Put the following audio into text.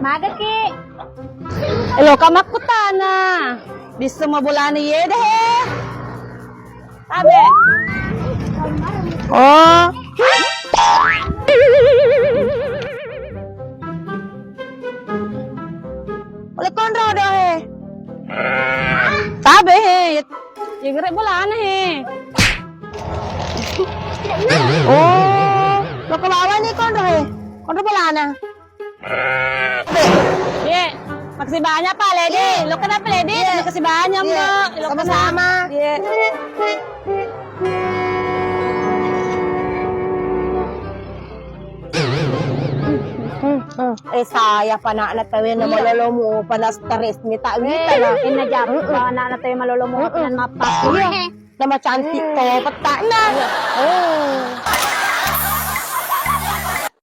Magaki. Elo kamakutana. Bisa mabulani yede he. Sabi. Oh. Oleh konro dah he. Sabi he. Yegre bulana he. Oh. Lo kawawa ni konro he. Konro bulana. Ye. Magsibanya pa, Lady. Lo ka na pa, Lady. Magsibanya mo. Lo ka sama. Ye. Saya pa na natawin na malolomo pa na stress ni tawita na. Inajap pa na tayo malolomo at yan mapas. Na machantik to, pata na. Oh.